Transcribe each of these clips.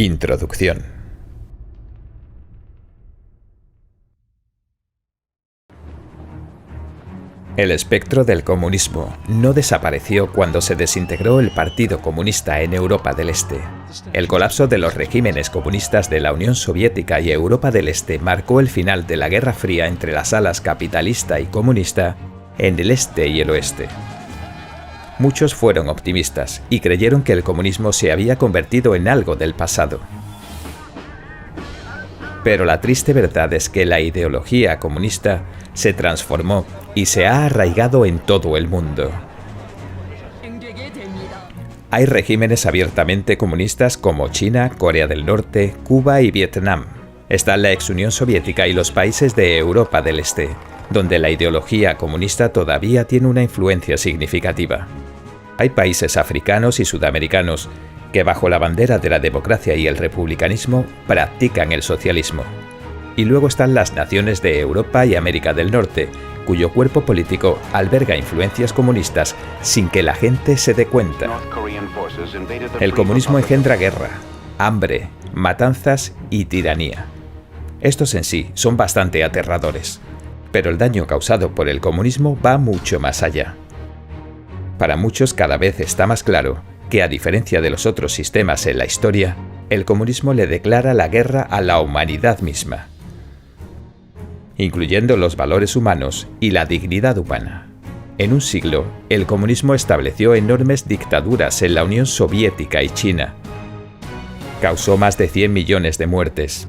Introducción. El espectro del comunismo no desapareció cuando se desintegró el Partido Comunista en Europa del Este. El colapso de los regímenes comunistas de la Unión Soviética y Europa del Este marcó el final de la Guerra Fría entre las alas capitalista y comunista en el este y el oeste. Muchos fueron optimistas y creyeron que el comunismo se había convertido en algo del pasado. Pero la triste verdad es que la ideología comunista se transformó y se ha arraigado en todo el mundo. Hay regímenes abiertamente comunistas como China, Corea del Norte, Cuba y Vietnam. Está la ex Unión Soviética y los países de Europa del Este, donde la ideología comunista todavía tiene una influencia significativa. Hay países africanos y sudamericanos que bajo la bandera de la democracia y el republicanismo practican el socialismo. Y luego están las naciones de Europa y América del Norte, cuyo cuerpo político alberga influencias comunistas sin que la gente se dé cuenta. El comunismo engendra guerra, hambre, matanzas y tiranía. Estos en sí son bastante aterradores, pero el daño causado por el comunismo va mucho más allá. Para muchos cada vez está más claro que, a diferencia de los otros sistemas en la historia, el comunismo le declara la guerra a la humanidad misma, incluyendo los valores humanos y la dignidad humana. En un siglo, el comunismo estableció enormes dictaduras en la Unión Soviética y China. Causó más de 100 millones de muertes.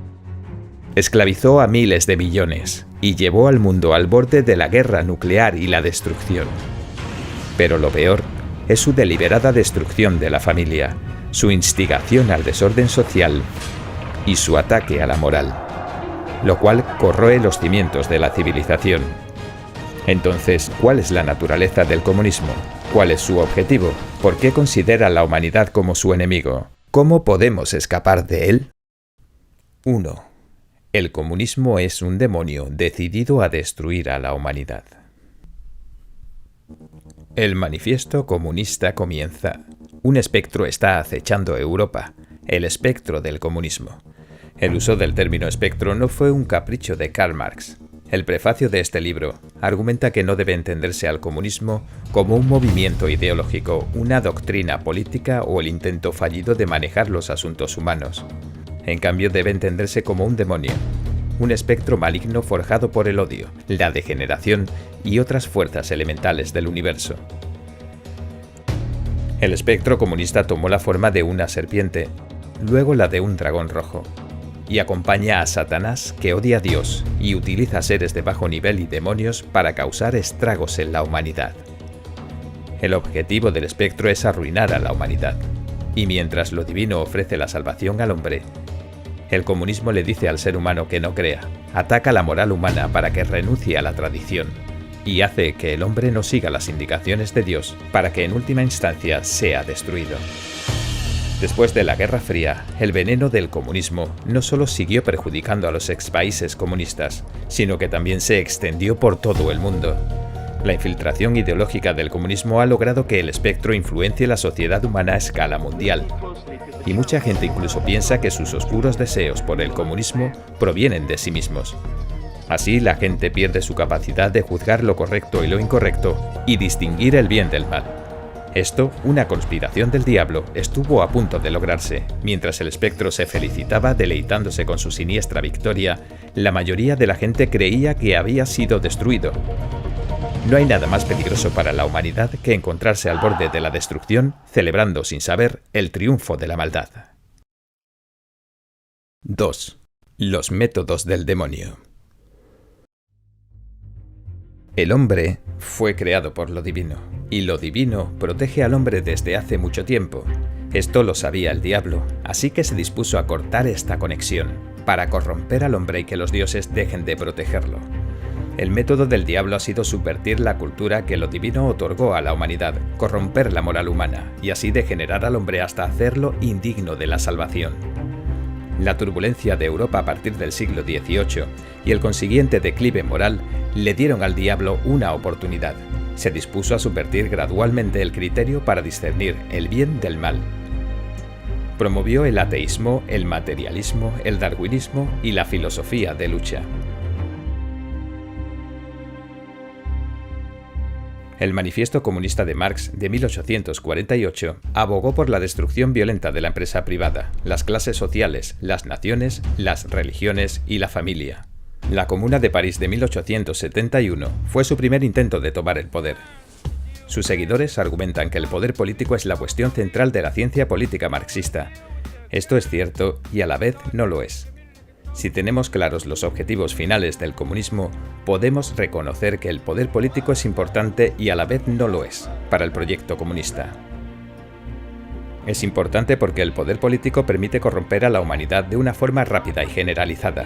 Esclavizó a miles de millones y llevó al mundo al borde de la guerra nuclear y la destrucción. Pero lo peor es su deliberada destrucción de la familia, su instigación al desorden social y su ataque a la moral, lo cual corroe los cimientos de la civilización. Entonces, ¿cuál es la naturaleza del comunismo? ¿Cuál es su objetivo? ¿Por qué considera a la humanidad como su enemigo? ¿Cómo podemos escapar de él? 1. El comunismo es un demonio decidido a destruir a la humanidad. El manifiesto comunista comienza. Un espectro está acechando Europa, el espectro del comunismo. El uso del término espectro no fue un capricho de Karl Marx. El prefacio de este libro argumenta que no debe entenderse al comunismo como un movimiento ideológico, una doctrina política o el intento fallido de manejar los asuntos humanos. En cambio, debe entenderse como un demonio, un espectro maligno forjado por el odio, la degeneración y otras fuerzas elementales del universo. El espectro comunista tomó la forma de una serpiente, luego la de un dragón rojo, y acompaña a Satanás, que odia a Dios y utiliza seres de bajo nivel y demonios para causar estragos en la humanidad. El objetivo del espectro es arruinar a la humanidad, y mientras lo divino ofrece la salvación al hombre, el comunismo le dice al ser humano que no crea, ataca la moral humana para que renuncie a la tradición, y hace que el hombre no siga las indicaciones de Dios para que en última instancia sea destruido. Después de la Guerra Fría, el veneno del comunismo no solo siguió perjudicando a los expaíses comunistas, sino que también se extendió por todo el mundo. La infiltración ideológica del comunismo ha logrado que el espectro influencie la sociedad humana a escala mundial. Y mucha gente incluso piensa que sus oscuros deseos por el comunismo provienen de sí mismos. Así, la gente pierde su capacidad de juzgar lo correcto y lo incorrecto y distinguir el bien del mal. Esto, una conspiración del diablo, estuvo a punto de lograrse. Mientras el espectro se felicitaba deleitándose con su siniestra victoria, la mayoría de la gente creía que había sido destruido. No hay nada más peligroso para la humanidad que encontrarse al borde de la destrucción, celebrando sin saber el triunfo de la maldad. 2. Los métodos del demonio. El hombre fue creado por lo divino, y lo divino protege al hombre desde hace mucho tiempo. Esto lo sabía el diablo, así que se dispuso a cortar esta conexión, para corromper al hombre y que los dioses dejen de protegerlo. El método del diablo ha sido subvertir la cultura que lo divino otorgó a la humanidad, corromper la moral humana, y así degenerar al hombre hasta hacerlo indigno de la salvación. La turbulencia de Europa a partir del siglo XVIII y el consiguiente declive moral le dieron al diablo una oportunidad. Se dispuso a subvertir gradualmente el criterio para discernir el bien del mal. Promovió el ateísmo, el materialismo, el darwinismo y la filosofía de lucha. El Manifiesto Comunista de Marx de 1848 abogó por la destrucción violenta de la empresa privada, las clases sociales, las naciones, las religiones y la familia. La Comuna de París de 1871 fue su primer intento de tomar el poder. Sus seguidores argumentan que el poder político es la cuestión central de la ciencia política marxista. Esto es cierto y a la vez no lo es. Si tenemos claros los objetivos finales del comunismo, podemos reconocer que el poder político es importante y a la vez no lo es, para el proyecto comunista. Es importante porque el poder político permite corromper a la humanidad de una forma rápida y generalizada.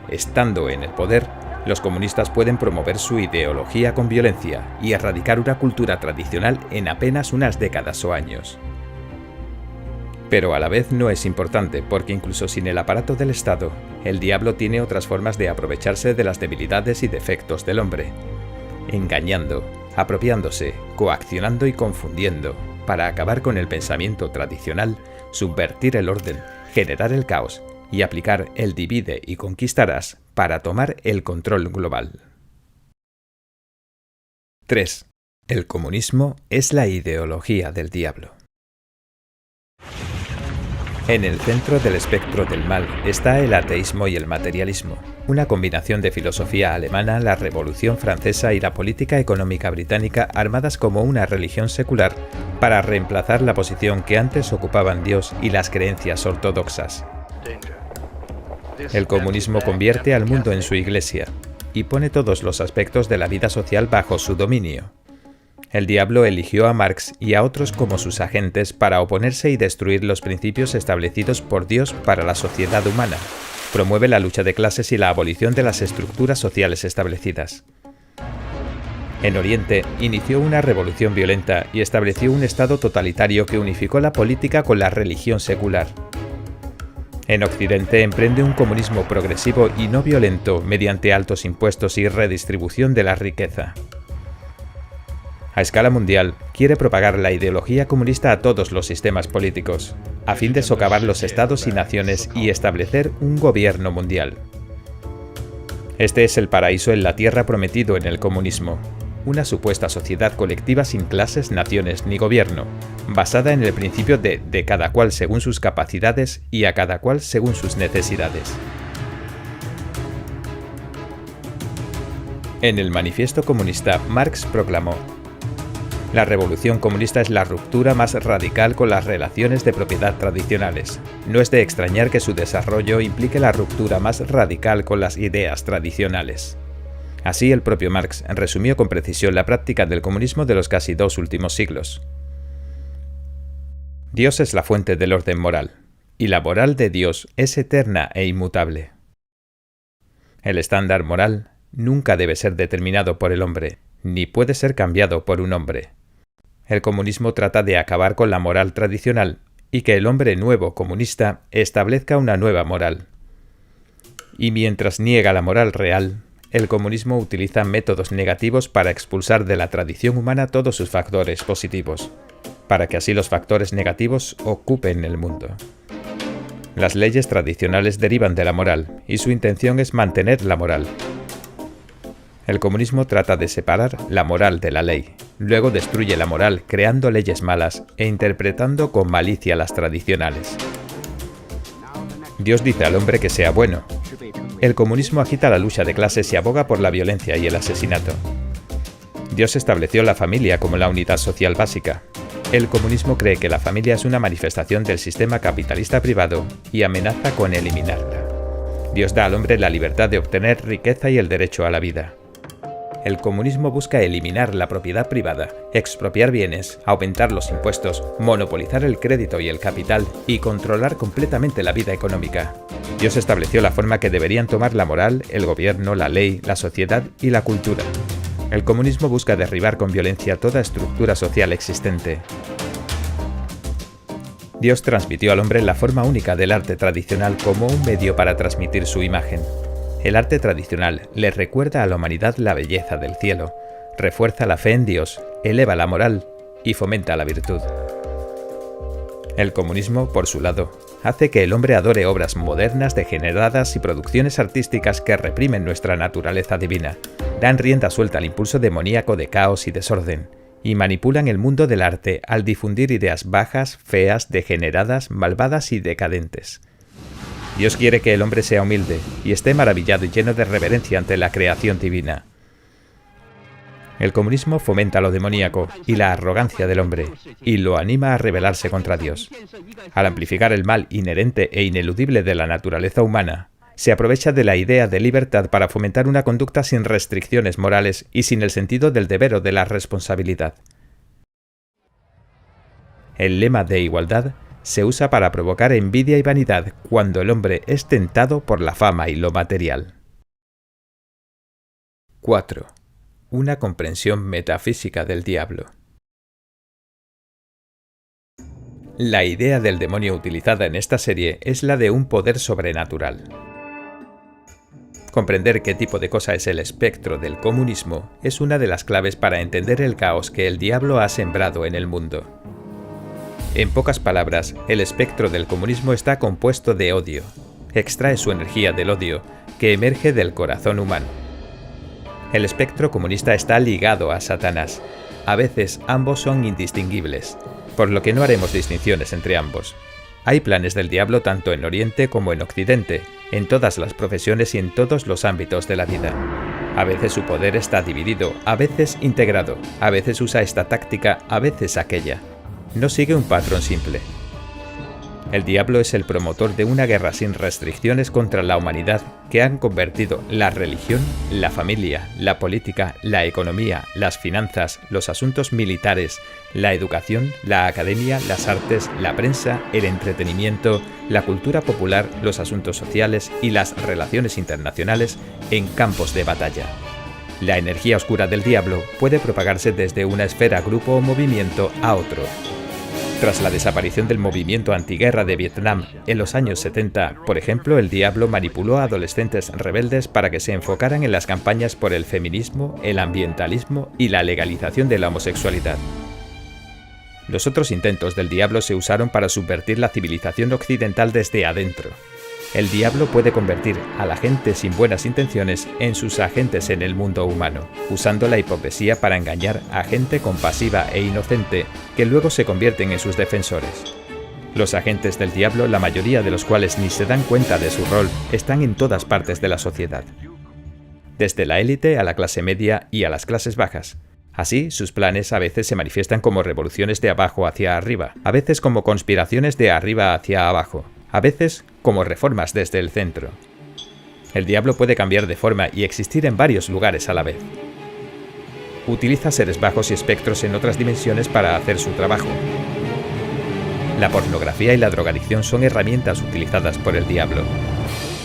Estando en el poder, los comunistas pueden promover su ideología con violencia y erradicar una cultura tradicional en apenas unas décadas o años. Pero a la vez no es importante porque incluso sin el aparato del Estado, el diablo tiene otras formas de aprovecharse de las debilidades y defectos del hombre, engañando, apropiándose, coaccionando y confundiendo, para acabar con el pensamiento tradicional, subvertir el orden, generar el caos y aplicar el divide y conquistarás para tomar el control global. 3. El comunismo es la ideología del diablo. En el centro del espectro del mal está el ateísmo y el materialismo, una combinación de filosofía alemana, la Revolución Francesa y la política económica británica armadas como una religión secular para reemplazar la posición que antes ocupaban Dios y las creencias ortodoxas. El comunismo convierte al mundo en su iglesia y pone todos los aspectos de la vida social bajo su dominio. El diablo eligió a Marx y a otros como sus agentes para oponerse y destruir los principios establecidos por Dios para la sociedad humana. Promueve la lucha de clases y la abolición de las estructuras sociales establecidas. En Oriente, inició una revolución violenta y estableció un estado totalitario que unificó la política con la religión secular. En Occidente emprende un comunismo progresivo y no violento mediante altos impuestos y redistribución de la riqueza. A escala mundial, quiere propagar la ideología comunista a todos los sistemas políticos, a fin de socavar los estados y naciones y establecer un gobierno mundial. Este es el paraíso en la tierra prometido en el comunismo, una supuesta sociedad colectiva sin clases, naciones ni gobierno, basada en el principio de cada cual según sus capacidades y a cada cual según sus necesidades. En el Manifiesto Comunista, Marx proclamó: la revolución comunista es la ruptura más radical con las relaciones de propiedad tradicionales. No es de extrañar que su desarrollo implique la ruptura más radical con las ideas tradicionales. Así, el propio Marx resumió con precisión la práctica del comunismo de los casi 2 últimos siglos. Dios es la fuente del orden moral, y la moral de Dios es eterna e inmutable. El estándar moral nunca debe ser determinado por el hombre, ni puede ser cambiado por un hombre. El comunismo trata de acabar con la moral tradicional y que el hombre nuevo comunista establezca una nueva moral. Y mientras niega la moral real, el comunismo utiliza métodos negativos para expulsar de la tradición humana todos sus factores positivos, para que así los factores negativos ocupen el mundo. Las leyes tradicionales derivan de la moral, y su intención es mantener la moral. El comunismo trata de separar la moral de la ley, luego destruye la moral creando leyes malas e interpretando con malicia las tradicionales. Dios dice al hombre que sea bueno. El comunismo agita la lucha de clases y aboga por la violencia y el asesinato. Dios estableció la familia como la unidad social básica. El comunismo cree que la familia es una manifestación del sistema capitalista privado y amenaza con eliminarla. Dios da al hombre la libertad de obtener riqueza y el derecho a la vida. El comunismo busca eliminar la propiedad privada, expropiar bienes, aumentar los impuestos, monopolizar el crédito y el capital y controlar completamente la vida económica. Dios estableció la forma que deberían tomar la moral, el gobierno, la ley, la sociedad y la cultura. El comunismo busca derribar con violencia toda estructura social existente. Dios transmitió al hombre la forma única del arte tradicional como un medio para transmitir su imagen. El arte tradicional le recuerda a la humanidad la belleza del cielo, refuerza la fe en Dios, eleva la moral y fomenta la virtud. El comunismo, por su lado, hace que el hombre adore obras modernas, degeneradas y producciones artísticas que reprimen nuestra naturaleza divina, dan rienda suelta al impulso demoníaco de caos y desorden, y manipulan el mundo del arte al difundir ideas bajas, feas, degeneradas, malvadas y decadentes. Dios quiere que el hombre sea humilde y esté maravillado y lleno de reverencia ante la creación divina. El comunismo fomenta lo demoníaco y la arrogancia del hombre, y lo anima a rebelarse contra Dios. Al amplificar el mal inherente e ineludible de la naturaleza humana, se aprovecha de la idea de libertad para fomentar una conducta sin restricciones morales y sin el sentido del deber o de la responsabilidad. El lema de igualdad se usa para provocar envidia y vanidad cuando el hombre es tentado por la fama y lo material. 4. Una comprensión metafísica del diablo. La idea del demonio utilizada en esta serie es la de un poder sobrenatural. Comprender qué tipo de cosa es el espectro del comunismo es una de las claves para entender el caos que el diablo ha sembrado en el mundo. En pocas palabras, el espectro del comunismo está compuesto de odio. Extrae su energía del odio, que emerge del corazón humano. El espectro comunista está ligado a Satanás. A veces ambos son indistinguibles, por lo que no haremos distinciones entre ambos. Hay planes del diablo tanto en Oriente como en Occidente, en todas las profesiones y en todos los ámbitos de la vida. A veces su poder está dividido, a veces integrado, a veces usa esta táctica, a veces aquella. No sigue un patrón simple. El diablo es el promotor de una guerra sin restricciones contra la humanidad que han convertido la religión, la familia, la política, la economía, las finanzas, los asuntos militares, la educación, la academia, las artes, la prensa, el entretenimiento, la cultura popular, los asuntos sociales y las relaciones internacionales en campos de batalla. La energía oscura del diablo puede propagarse desde una esfera, grupo o movimiento a otro. Tras la desaparición del movimiento antiguerra de Vietnam en los años 70, por ejemplo, el diablo manipuló a adolescentes rebeldes para que se enfocaran en las campañas por el feminismo, el ambientalismo y la legalización de la homosexualidad. Los otros intentos del diablo se usaron para subvertir la civilización occidental desde adentro. El diablo puede convertir a la gente sin buenas intenciones en sus agentes en el mundo humano, usando la hipocresía para engañar a gente compasiva e inocente que luego se convierten en sus defensores. Los agentes del diablo, la mayoría de los cuales ni se dan cuenta de su rol, están en todas partes de la sociedad. Desde la élite a la clase media y a las clases bajas. Así, sus planes a veces se manifiestan como revoluciones de abajo hacia arriba, a veces como conspiraciones de arriba hacia abajo, a veces como reformas desde el centro. El diablo puede cambiar de forma y existir en varios lugares a la vez. Utiliza seres bajos y espectros en otras dimensiones para hacer su trabajo. La pornografía y la drogadicción son herramientas utilizadas por el diablo.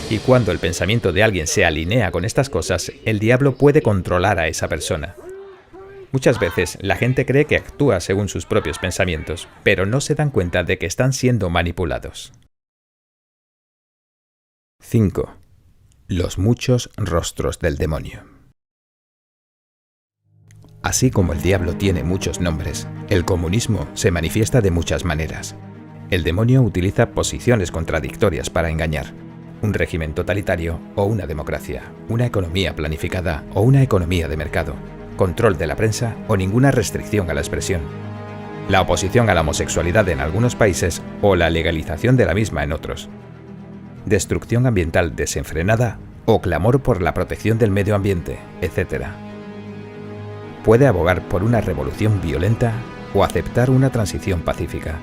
Y cuando el pensamiento de alguien se alinea con estas cosas, el diablo puede controlar a esa persona. Muchas veces la gente cree que actúa según sus propios pensamientos, pero no se dan cuenta de que están siendo manipulados. 5. Los muchos rostros del demonio. Así como el diablo tiene muchos nombres, el comunismo se manifiesta de muchas maneras. El demonio utiliza posiciones contradictorias para engañar. Un régimen totalitario o una democracia, una economía planificada o una economía de mercado, control de la prensa o ninguna restricción a la expresión. La oposición a la homosexualidad en algunos países o la legalización de la misma en otros. Destrucción ambiental desenfrenada o clamor por la protección del medio ambiente, etc. Puede abogar por una revolución violenta o aceptar una transición pacífica.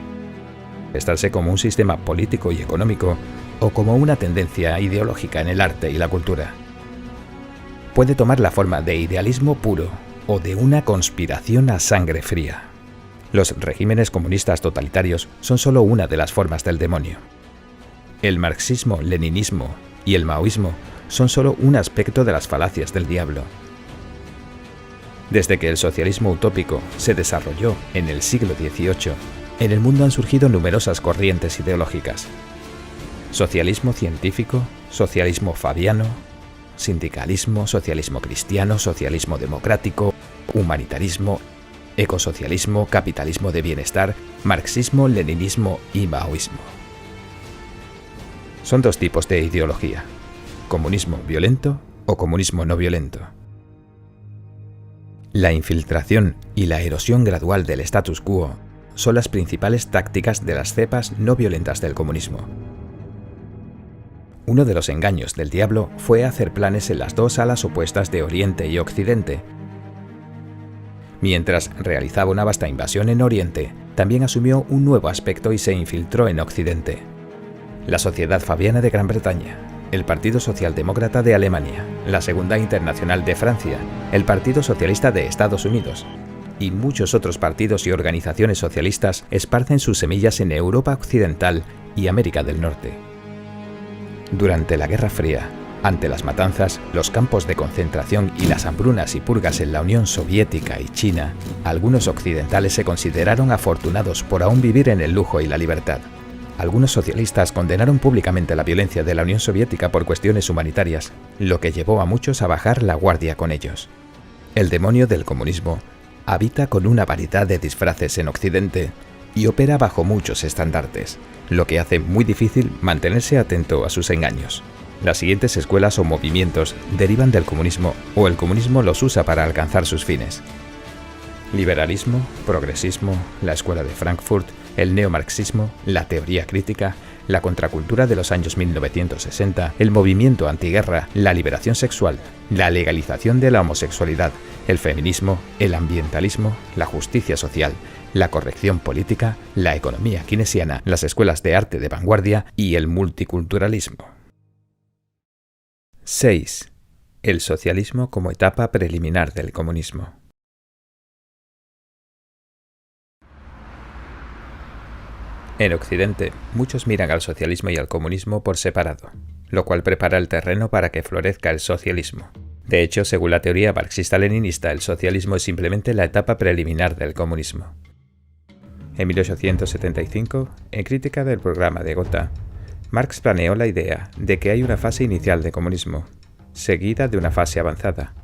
Estarse como un sistema político y económico o como una tendencia ideológica en el arte y la cultura. Puede tomar la forma de idealismo puro o de una conspiración a sangre fría. Los regímenes comunistas totalitarios son solo una de las formas del demonio. El marxismo-leninismo y el maoísmo son solo un aspecto de las falacias del diablo. Desde que el socialismo utópico se desarrolló en el siglo XVIII, en el mundo han surgido numerosas corrientes ideológicas. Socialismo científico, socialismo fabiano, sindicalismo, socialismo cristiano, socialismo democrático, humanitarismo, ecosocialismo, capitalismo de bienestar, marxismo, leninismo y maoísmo. Son dos tipos de ideología: comunismo violento o comunismo no violento. La infiltración y la erosión gradual del status quo son las principales tácticas de las cepas no violentas del comunismo. Uno de los engaños del diablo fue hacer planes en las dos alas opuestas de Oriente y Occidente. Mientras realizaba una vasta invasión en Oriente, también asumió un nuevo aspecto y se infiltró en Occidente. La Sociedad Fabiana de Gran Bretaña, el Partido Socialdemócrata de Alemania, la Segunda Internacional de Francia, el Partido Socialista de Estados Unidos y muchos otros partidos y organizaciones socialistas esparcen sus semillas en Europa Occidental y América del Norte. Durante la Guerra Fría, ante las matanzas, los campos de concentración y las hambrunas y purgas en la Unión Soviética y China, algunos occidentales se consideraron afortunados por aún vivir en el lujo y la libertad. Algunos socialistas condenaron públicamente la violencia de la Unión Soviética por cuestiones humanitarias, lo que llevó a muchos a bajar la guardia con ellos. El demonio del comunismo habita con una variedad de disfraces en Occidente y opera bajo muchos estandartes, lo que hace muy difícil mantenerse atento a sus engaños. Las siguientes escuelas o movimientos derivan del comunismo o el comunismo los usa para alcanzar sus fines: liberalismo, progresismo, la escuela de Frankfurt, el neomarxismo, la teoría crítica, la contracultura de los años 1960, el movimiento antiguerra, la liberación sexual, la legalización de la homosexualidad, el feminismo, el ambientalismo, la justicia social, la corrección política, la economía keynesiana, las escuelas de arte de vanguardia y el multiculturalismo. 6. El socialismo como etapa preliminar del comunismo. En Occidente, muchos miran al socialismo y al comunismo por separado, lo cual prepara el terreno para que florezca el socialismo. De hecho, según la teoría marxista-leninista, el socialismo es simplemente la etapa preliminar del comunismo. En 1875, en crítica del programa de Gotha, Marx planeó la idea de que hay una fase inicial de comunismo, seguida de una fase avanzada.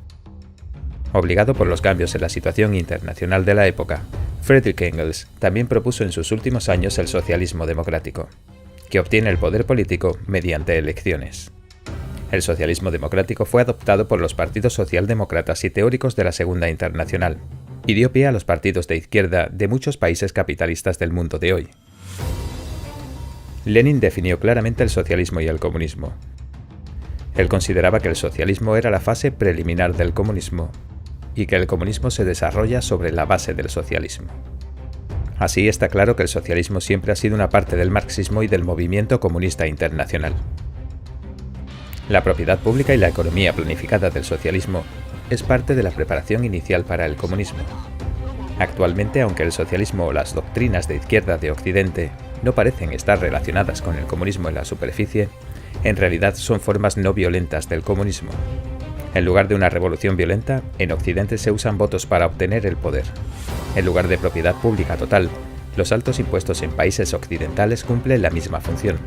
Obligado por los cambios en la situación internacional de la época, Friedrich Engels también propuso en sus últimos años el socialismo democrático, que obtiene el poder político mediante elecciones. El socialismo democrático fue adoptado por los partidos socialdemócratas y teóricos de la Segunda Internacional, y dio pie a los partidos de izquierda de muchos países capitalistas del mundo de hoy. Lenin definió claramente el socialismo y el comunismo. Él consideraba que el socialismo era la fase preliminar del comunismo y que el comunismo se desarrolla sobre la base del socialismo. Así está claro que el socialismo siempre ha sido una parte del marxismo y del movimiento comunista internacional. La propiedad pública y la economía planificada del socialismo es parte de la preparación inicial para el comunismo. Actualmente, aunque el socialismo o las doctrinas de izquierda de Occidente no parecen estar relacionadas con el comunismo en la superficie, en realidad son formas no violentas del comunismo. En lugar de una revolución violenta, en Occidente se usan votos para obtener el poder. En lugar de propiedad pública total, los altos impuestos en países occidentales cumplen la misma función.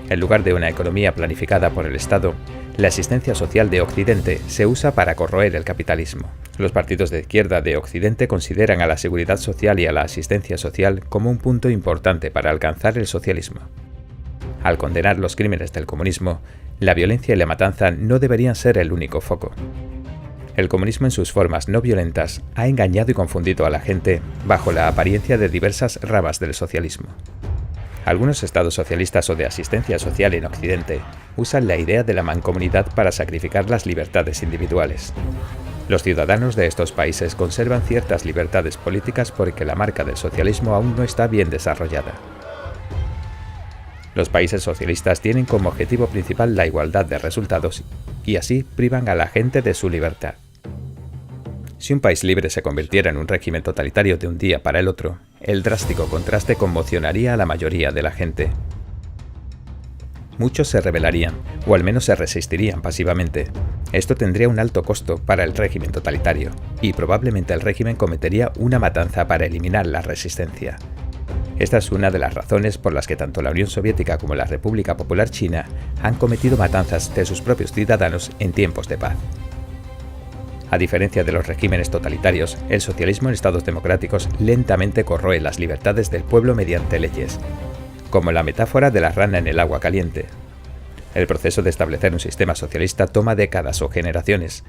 En lugar de una economía planificada por el Estado, la asistencia social de Occidente se usa para corroer el capitalismo. Los partidos de izquierda de Occidente consideran a la seguridad social y a la asistencia social como un punto importante para alcanzar el socialismo. Al condenar los crímenes del comunismo, la violencia y la matanza no deberían ser el único foco. El comunismo en sus formas no violentas ha engañado y confundido a la gente bajo la apariencia de diversas ramas del socialismo. Algunos estados socialistas o de asistencia social en Occidente usan la idea de la mancomunidad para sacrificar las libertades individuales. Los ciudadanos de estos países conservan ciertas libertades políticas porque la marca del socialismo aún no está bien desarrollada. Los países socialistas tienen como objetivo principal la igualdad de resultados y así privan a la gente de su libertad. Si un país libre se convirtiera en un régimen totalitario de un día para el otro, el drástico contraste conmocionaría a la mayoría de la gente. Muchos se rebelarían, o al menos se resistirían pasivamente. Esto tendría un alto costo para el régimen totalitario, y probablemente el régimen cometería una matanza para eliminar la resistencia. Esta es una de las razones por las que tanto la Unión Soviética como la República Popular China han cometido matanzas de sus propios ciudadanos en tiempos de paz. A diferencia de los regímenes totalitarios, el socialismo en estados democráticos lentamente corroe las libertades del pueblo mediante leyes, como la metáfora de la rana en el agua caliente. El proceso de establecer un sistema socialista toma décadas o generaciones,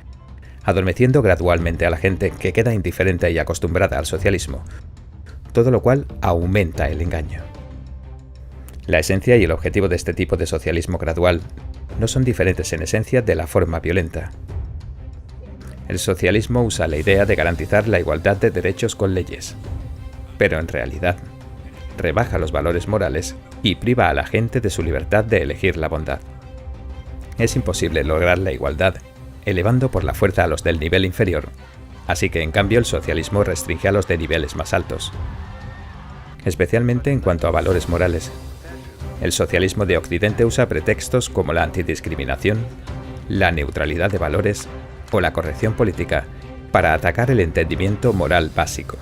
adormeciendo gradualmente a la gente que queda indiferente y acostumbrada al socialismo, todo lo cual aumenta el engaño. La esencia y el objetivo de este tipo de socialismo gradual no son diferentes en esencia de la forma violenta. El socialismo usa la idea de garantizar la igualdad de derechos con leyes, pero en realidad rebaja los valores morales y priva a la gente de su libertad de elegir la bondad. Es imposible lograr la igualdad elevando por la fuerza a los del nivel inferior, así que en cambio el socialismo restringe a los de niveles más altos, especialmente en cuanto a valores morales. El socialismo de Occidente usa pretextos como la antidiscriminación, la neutralidad de valores o la corrección política para atacar el entendimiento moral básico.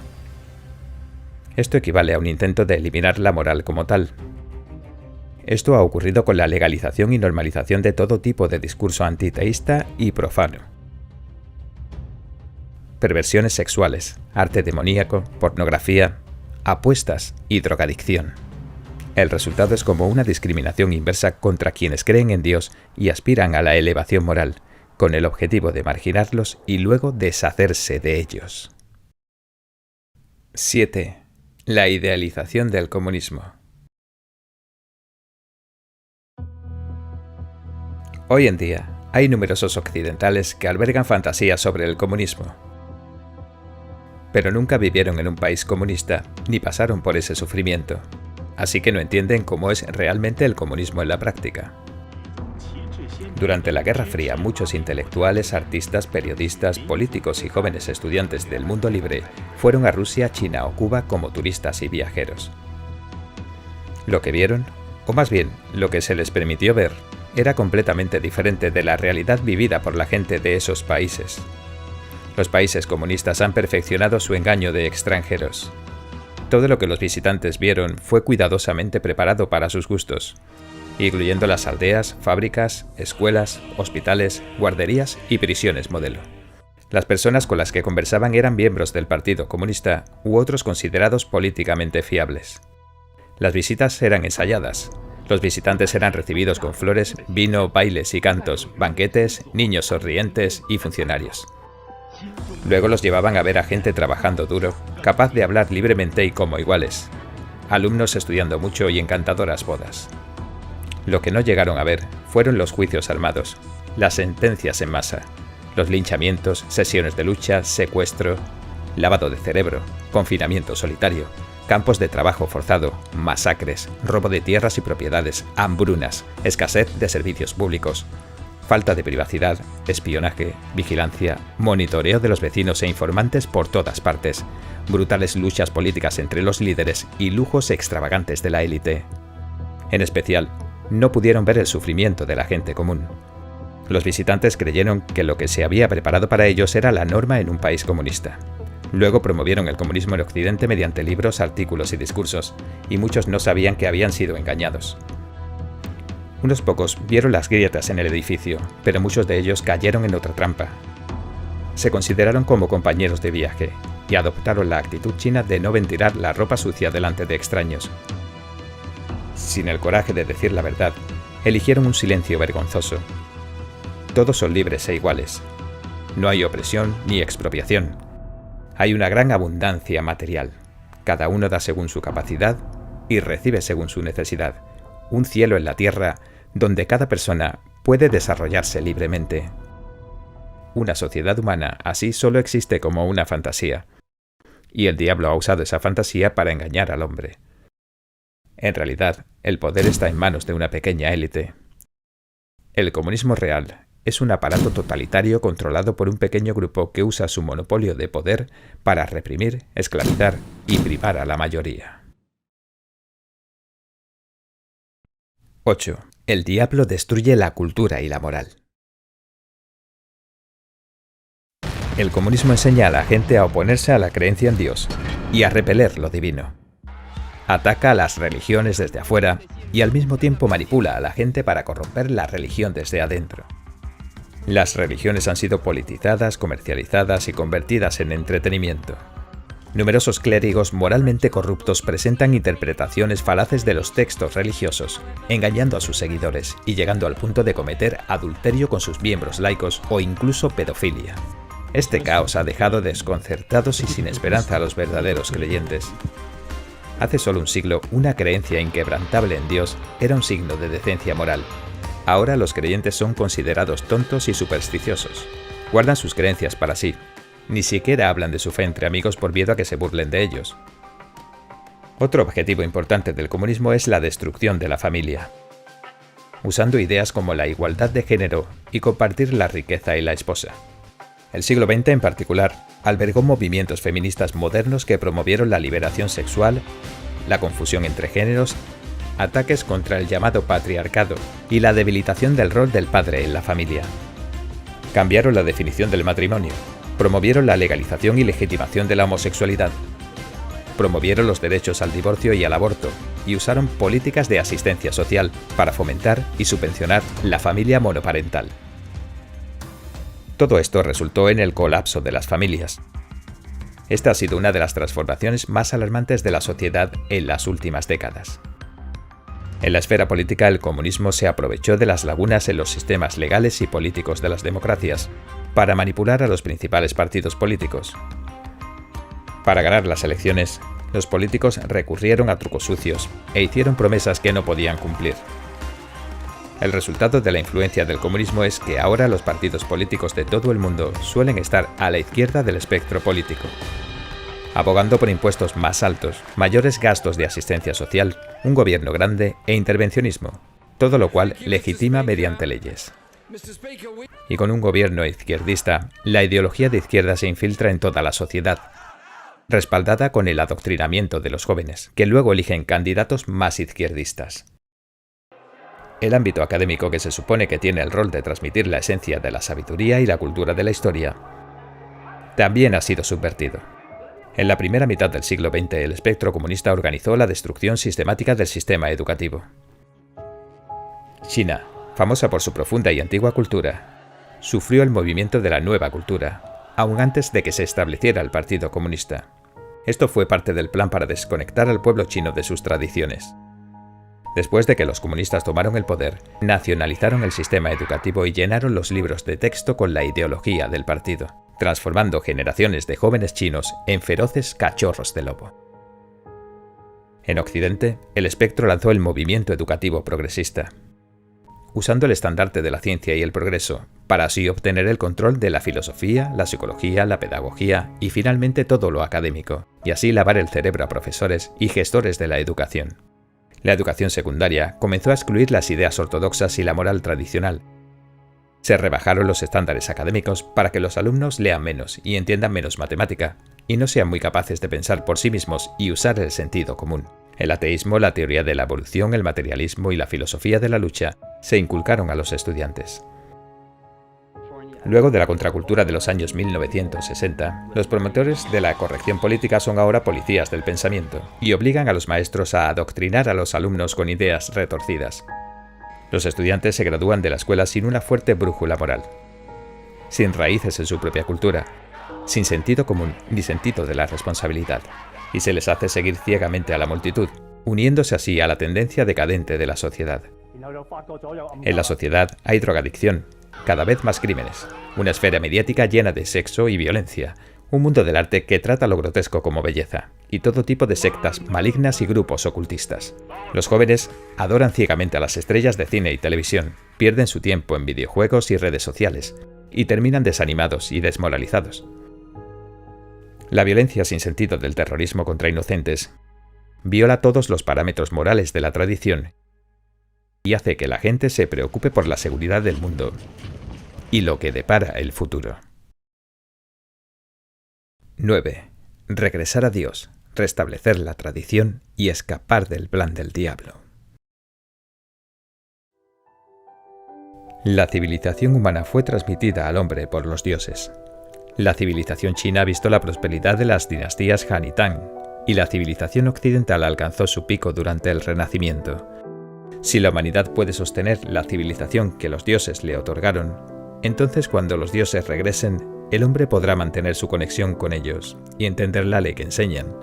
Esto equivale a un intento de eliminar la moral como tal. Esto ha ocurrido con la legalización y normalización de todo tipo de discurso antiteísta y profano. Perversiones sexuales, arte demoníaco, pornografía, apuestas y drogadicción. El resultado es como una discriminación inversa contra quienes creen en Dios y aspiran a la elevación moral, con el objetivo de marginarlos y luego deshacerse de ellos. 7. La idealización del comunismo. Hoy en día, hay numerosos occidentales que albergan fantasías sobre el comunismo, pero nunca vivieron en un país comunista ni pasaron por ese sufrimiento, así que no entienden cómo es realmente el comunismo en la práctica. Durante la Guerra Fría, muchos intelectuales, artistas, periodistas, políticos y jóvenes estudiantes del mundo libre fueron a Rusia, China o Cuba como turistas y viajeros. Lo que vieron, o más bien, lo que se les permitió ver, era completamente diferente de la realidad vivida por la gente de esos países. Los países comunistas han perfeccionado su engaño de extranjeros. Todo lo que los visitantes vieron fue cuidadosamente preparado para sus gustos, incluyendo las aldeas, fábricas, escuelas, hospitales, guarderías y prisiones modelo. Las personas con las que conversaban eran miembros del Partido Comunista u otros considerados políticamente fiables. Las visitas eran ensayadas. Los visitantes eran recibidos con flores, vino, bailes y cantos, banquetes, niños sonrientes y funcionarios. Luego los llevaban a ver a gente trabajando duro, capaz de hablar libremente y como iguales. Alumnos estudiando mucho y encantadoras bodas. Lo que no llegaron a ver fueron los juicios armados, las sentencias en masa, los linchamientos, sesiones de lucha, secuestro, lavado de cerebro, confinamiento solitario, campos de trabajo forzado, masacres, robo de tierras y propiedades, hambrunas, escasez de servicios públicos, falta de privacidad, espionaje, vigilancia, monitoreo de los vecinos e informantes por todas partes, brutales luchas políticas entre los líderes y lujos extravagantes de la élite. En especial, no pudieron ver el sufrimiento de la gente común. Los visitantes creyeron que lo que se había preparado para ellos era la norma en un país comunista. Luego promovieron el comunismo en Occidente mediante libros, artículos y discursos, y muchos no sabían que habían sido engañados. Unos pocos vieron las grietas en el edificio, pero muchos de ellos cayeron en otra trampa. Se consideraron como compañeros de viaje, y adoptaron la actitud china de no ventilar la ropa sucia delante de extraños. Sin el coraje de decir la verdad, eligieron un silencio vergonzoso. Todos son libres e iguales. No hay opresión ni expropiación. Hay una gran abundancia material. Cada uno da según su capacidad y recibe según su necesidad. Un cielo en la tierra donde cada persona puede desarrollarse libremente. Una sociedad humana así solo existe como una fantasía. Y el diablo ha usado esa fantasía para engañar al hombre. En realidad, el poder está en manos de una pequeña élite. El comunismo real es un aparato totalitario controlado por un pequeño grupo que usa su monopolio de poder para reprimir, esclavizar y privar a la mayoría. 8. El diablo destruye la cultura y la moral. El comunismo enseña a la gente a oponerse a la creencia en Dios y a repeler lo divino. Ataca a las religiones desde afuera y al mismo tiempo manipula a la gente para corromper la religión desde adentro. Las religiones han sido politizadas, comercializadas y convertidas en entretenimiento. Numerosos clérigos moralmente corruptos presentan interpretaciones falaces de los textos religiosos, engañando a sus seguidores y llegando al punto de cometer adulterio con sus miembros laicos o incluso pedofilia. Este caos ha dejado desconcertados y sin esperanza a los verdaderos creyentes. Hace solo un siglo, una creencia inquebrantable en Dios era un signo de decencia moral. Ahora los creyentes son considerados tontos y supersticiosos. Guardan sus creencias para sí. Ni siquiera hablan de su fe entre amigos por miedo a que se burlen de ellos. Otro objetivo importante del comunismo es la destrucción de la familia, usando ideas como la igualdad de género y compartir la riqueza y la esposa. El siglo XX en particular albergó movimientos feministas modernos que promovieron la liberación sexual, la confusión entre géneros, ataques contra el llamado patriarcado y la debilitación del rol del padre en la familia. Cambiaron la definición del matrimonio, promovieron la legalización y legitimación de la homosexualidad, promovieron los derechos al divorcio y al aborto, y usaron políticas de asistencia social para fomentar y subvencionar la familia monoparental. Todo esto resultó en el colapso de las familias. Esta ha sido una de las transformaciones más alarmantes de la sociedad en las últimas décadas. En la esfera política, el comunismo se aprovechó de las lagunas en los sistemas legales y políticos de las democracias para manipular a los principales partidos políticos. Para ganar las elecciones, los políticos recurrieron a trucos sucios e hicieron promesas que no podían cumplir. El resultado de la influencia del comunismo es que ahora los partidos políticos de todo el mundo suelen estar a la izquierda del espectro político, abogando por impuestos más altos, mayores gastos de asistencia social, un gobierno grande e intervencionismo, todo lo cual legitima mediante leyes. Y con un gobierno izquierdista, la ideología de izquierda se infiltra en toda la sociedad, respaldada con el adoctrinamiento de los jóvenes, que luego eligen candidatos más izquierdistas. El ámbito académico, que se supone que tiene el rol de transmitir la esencia de la sabiduría y la cultura de la historia, también ha sido subvertido. En la primera mitad del siglo XX, el espectro comunista organizó la destrucción sistemática del sistema educativo. China, famosa por su profunda y antigua cultura, sufrió el movimiento de la nueva cultura, aún antes de que se estableciera el Partido Comunista. Esto fue parte del plan para desconectar al pueblo chino de sus tradiciones. Después de que los comunistas tomaron el poder, nacionalizaron el sistema educativo y llenaron los libros de texto con la ideología del partido, transformando generaciones de jóvenes chinos en feroces cachorros de lobo. En Occidente, el espectro lanzó el movimiento educativo progresista, usando el estandarte de la ciencia y el progreso, para así obtener el control de la filosofía, la psicología, la pedagogía y finalmente todo lo académico, y así lavar el cerebro a profesores y gestores de la educación. La educación secundaria comenzó a excluir las ideas ortodoxas y la moral tradicional. Se rebajaron los estándares académicos para que los alumnos lean menos y entiendan menos matemática, y no sean muy capaces de pensar por sí mismos y usar el sentido común. El ateísmo, la teoría de la evolución, el materialismo y la filosofía de la lucha se inculcaron a los estudiantes. Luego de la contracultura de los años 1960, los promotores de la corrección política son ahora policías del pensamiento y obligan a los maestros a adoctrinar a los alumnos con ideas retorcidas. Los estudiantes se gradúan de la escuela sin una fuerte brújula moral, sin raíces en su propia cultura, sin sentido común ni sentido de la responsabilidad, y se les hace seguir ciegamente a la multitud, uniéndose así a la tendencia decadente de la sociedad. En la sociedad hay drogadicción, cada vez más crímenes, una esfera mediática llena de sexo y violencia, un mundo del arte que trata lo grotesco como belleza, y todo tipo de sectas malignas y grupos ocultistas. Los jóvenes adoran ciegamente a las estrellas de cine y televisión, pierden su tiempo en videojuegos y redes sociales, y terminan desanimados y desmoralizados. La violencia sin sentido del terrorismo contra inocentes viola todos los parámetros morales de la tradición y hace que la gente se preocupe por la seguridad del mundo y lo que depara el futuro. 9. Regresar a Dios, restablecer la tradición y escapar del plan del diablo. La civilización humana fue transmitida al hombre por los dioses. La civilización china ha visto la prosperidad de las dinastías Han y Tang, y la civilización occidental alcanzó su pico durante el Renacimiento. Si la humanidad puede sostener la civilización que los dioses le otorgaron, Entonces, cuando los dioses regresen, el hombre podrá mantener su conexión con ellos y entender la ley que enseñan.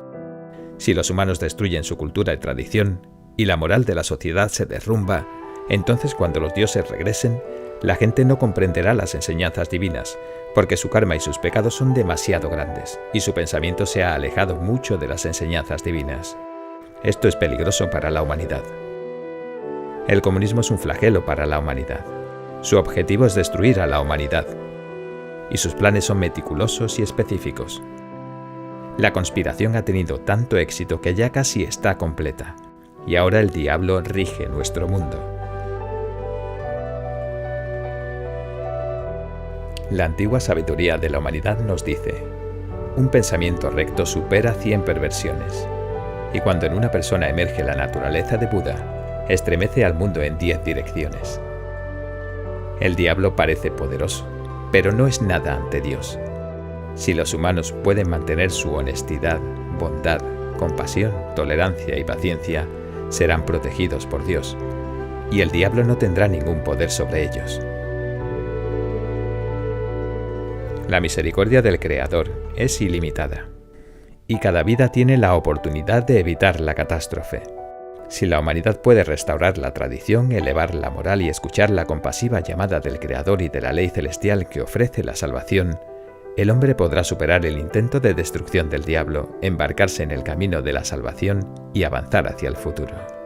Si los humanos destruyen su cultura y tradición, y la moral de la sociedad se derrumba, entonces cuando los dioses regresen, la gente no comprenderá las enseñanzas divinas, porque su karma y sus pecados son demasiado grandes, y su pensamiento se ha alejado mucho de las enseñanzas divinas. Esto es peligroso para la humanidad. El comunismo es un flagelo para la humanidad. Su objetivo es destruir a la humanidad, y sus planes son meticulosos y específicos. La conspiración ha tenido tanto éxito que ya casi está completa, y ahora el diablo rige nuestro mundo. La antigua sabiduría de la humanidad nos dice: un pensamiento recto supera 100 perversiones, y cuando en una persona emerge la naturaleza de Buda, estremece al mundo en 10 direcciones. El diablo parece poderoso, pero no es nada ante Dios. Si los humanos pueden mantener su honestidad, bondad, compasión, tolerancia y paciencia, serán protegidos por Dios, y el diablo no tendrá ningún poder sobre ellos. La misericordia del Creador es ilimitada, y cada vida tiene la oportunidad de evitar la catástrofe. Si la humanidad puede restaurar la tradición, elevar la moral y escuchar la compasiva llamada del Creador y de la ley celestial que ofrece la salvación, el hombre podrá superar el intento de destrucción del diablo, embarcarse en el camino de la salvación y avanzar hacia el futuro.